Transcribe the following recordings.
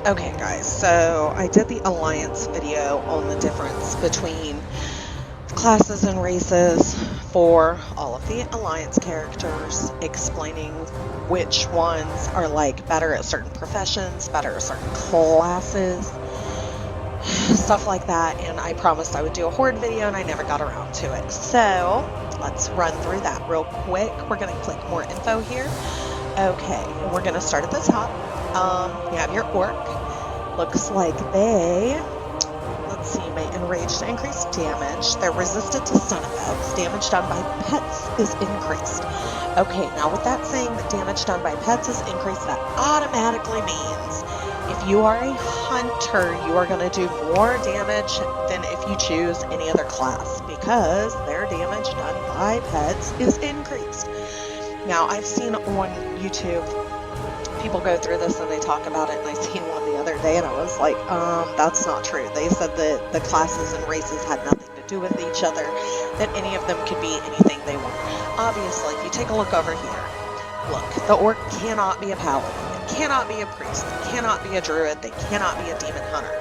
Okay guys, so I did the Alliance video on the difference between classes and races for all of the Alliance characters, explaining which ones are like better at certain professions, better at certain classes, stuff like that, and I promised I would do a Horde video and I never got around to it. So let's run through that real quick. We're going to click more info here. Okay, and we're going to start at the top. You have your orc. Looks like they, let's see, may enrage to increase damage. They're resistant to stun effects. Damage done by pets is increased. Okay, now with that saying that damage done by pets is increased, that automatically means if you are a hunter, you are going to do more damage than if you choose any other class, because their damage done by pets is increased. Now, I've seen on YouTube people go through this and they talk about it, and I seen one the other day and I was like, that's not true. They said that the classes and races had nothing to do with each other, that any of them could be anything they want. Obviously, if you take a look over here, look, the orc cannot be a paladin, it cannot be a priest, it cannot be a druid, they cannot be a demon hunter.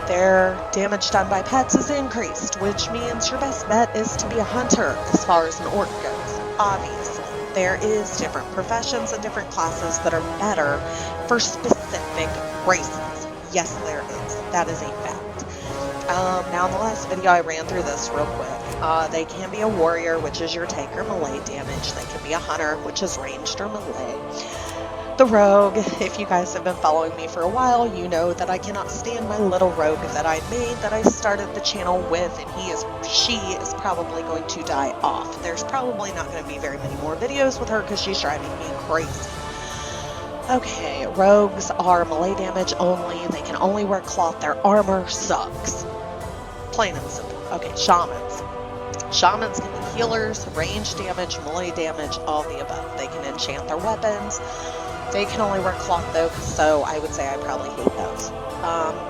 Their damage done by pets is increased, which means your best bet is to be a hunter as far as an orc goes. Obviously, there is different professions and different classes that are better for specific races. Yes, there is. That is a fact. Now in the last video I ran through this real quick. They can be a warrior, which is your tank or melee damage. They can be a hunter, which is ranged or melee. The rogue, if you guys have been following me for a while, you know that I cannot stand my little rogue that I made, that I started the channel with, and she is probably going to die off. There's probably not going to be very many more videos with her because she's driving me crazy. Okay, rogues are melee damage only. They can only wear cloth. Their armor sucks. Plain and simple. Okay, shamans. Shamans can be healers, range damage, melee damage, all the above. They can enchant their weapons. They can only wear cloth though, so I would say I probably hate those.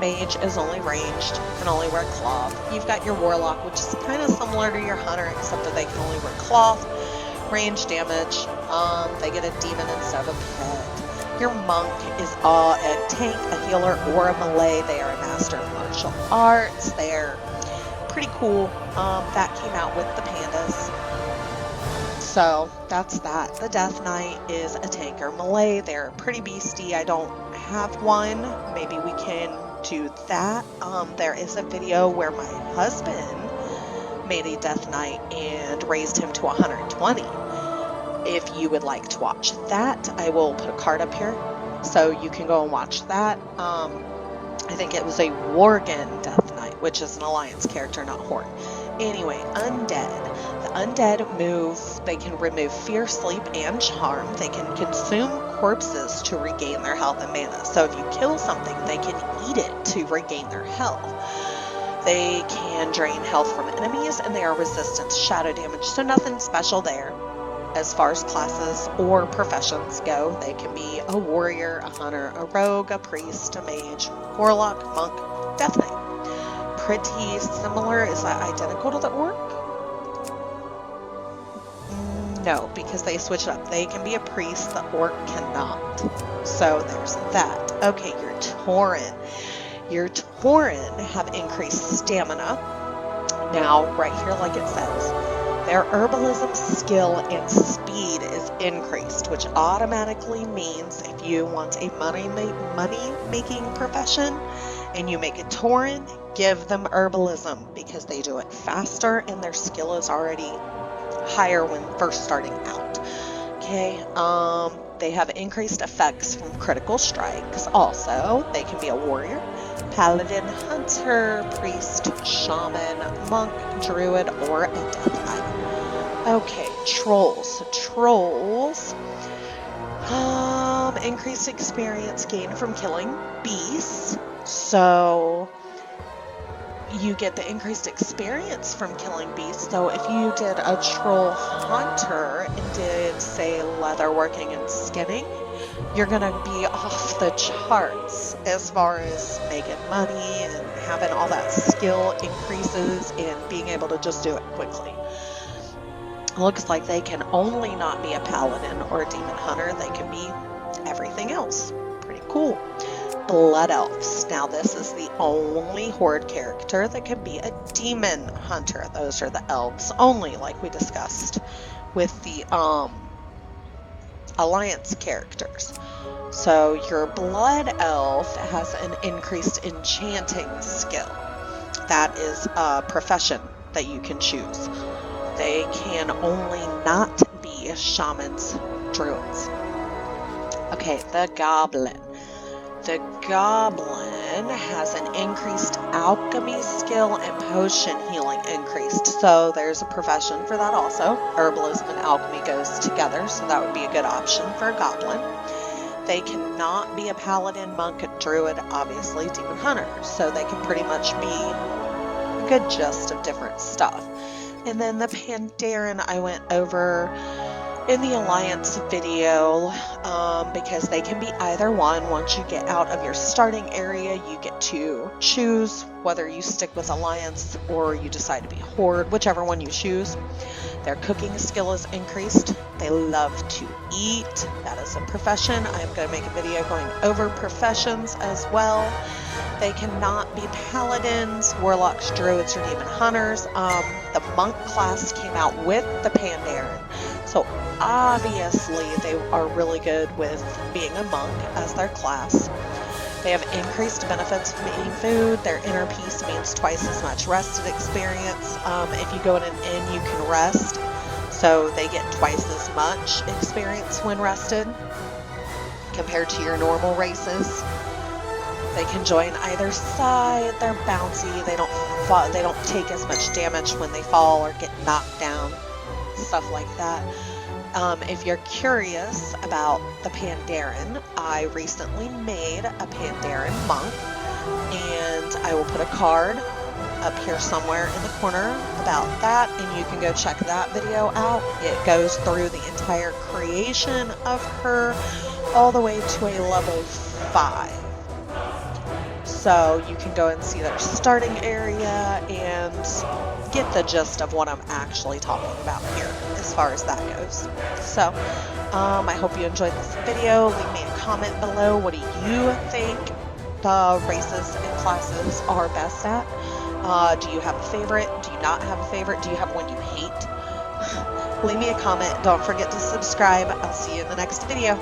Mage is only ranged, can only wear cloth. You've got your warlock, which is kind of similar to your hunter, except that they can only wear cloth. Range damage, they get a demon instead of a pet. Your monk is a tank, a healer, or a melee. They are a master of martial arts. They're pretty cool. That came out with the pandas. So that's that. The Death Knight is a tanker melee. They're pretty beastie. I don't have one. Maybe we can do that. There is a video where my husband made a Death Knight and raised him to 120. If you would like to watch that, I will put a card up here so you can go and watch that. I think it was a Worgen Death Knight, which is an Alliance character, not Horde. Anyway, Undead. The Undead move, they can remove fear, sleep, and charm. They can consume corpses to regain their health and mana. So if you kill something, they can eat it to regain their health. They can drain health from enemies, and they are resistant to shadow damage. So nothing special there as far as classes or professions go. They can be a warrior, a hunter, a rogue, a priest, a mage, warlock, monk, death knight. Pretty similar. Is that identical to the orc? No, because they switch it up. They can be a priest, the orc cannot. So there's that. Okay, your Torrent. Your Torrent have increased stamina. Now, right here, like it says, their herbalism skill and speed is increased, which automatically means if you want a money-making profession and you make a Torrent, give them herbalism because they do it faster and their skill is already higher when first starting out. Okay, they have increased effects from critical strikes. Also, they can be a warrior, paladin, hunter, priest, shaman, monk, druid, or a death knight. Okay, trolls. Trolls increased experience gained from killing beasts. So you get the increased experience from killing beasts. So if you did a troll hunter and did, say, leatherworking and skinning, you're going to be off the charts as far as making money and having all that skill increases and being able to just do it quickly. Looks like they can only not be a paladin or a demon hunter. They can be everything else. Pretty cool. Blood Elves. Now this is the only Horde character that can be a demon hunter. Those are the elves only, like we discussed with the alliance characters. So your Blood Elf has an increased enchanting skill. That is a profession that you can choose. They can only not be shamans, druids. Okay, the Goblin. The Goblin has an increased alchemy skill and potion healing increased. So there's a profession for that also. Herbalism and alchemy goes together, so that would be a good option for a Goblin. They cannot be a paladin, monk, a druid, obviously demon hunter. So they can pretty much be a good gist of different stuff. And then the Pandaren I went over in the Alliance video because they can be either one. Once you get out of your starting area, you get to choose whether you stick with Alliance or you decide to be Horde, whichever one you choose. Their cooking skill is increased. They love to eat. That is a profession. I'm going to make a video going over professions as well. They cannot be paladins, warlocks, druids, or demon hunters. The monk class came out with the Pandaren. So obviously they are really good with being a monk as their class. They have increased benefits from eating food. Their inner peace means twice as much rested experience. If you go in an inn, you can rest. So they get twice as much experience when rested compared to your normal races. They can join either side. They're bouncy. They don't take as much damage when they fall or get knocked down. Stuff like that. If you're curious about the Pandaren, I recently made a Pandaren monk, and I will put a card up here somewhere in the corner about that, and you can go check that video out. It goes through the entire creation of her all the way to a level 5. So you can go and see their starting area and get the gist of what I'm actually talking about here as far as that goes. So I hope you enjoyed this video. Leave me a comment below. What do you think the races and classes are best at? Do you have a favorite? Do you not have a favorite? Do you have one you hate? Leave me a comment. Don't forget to subscribe. I'll see you in the next video.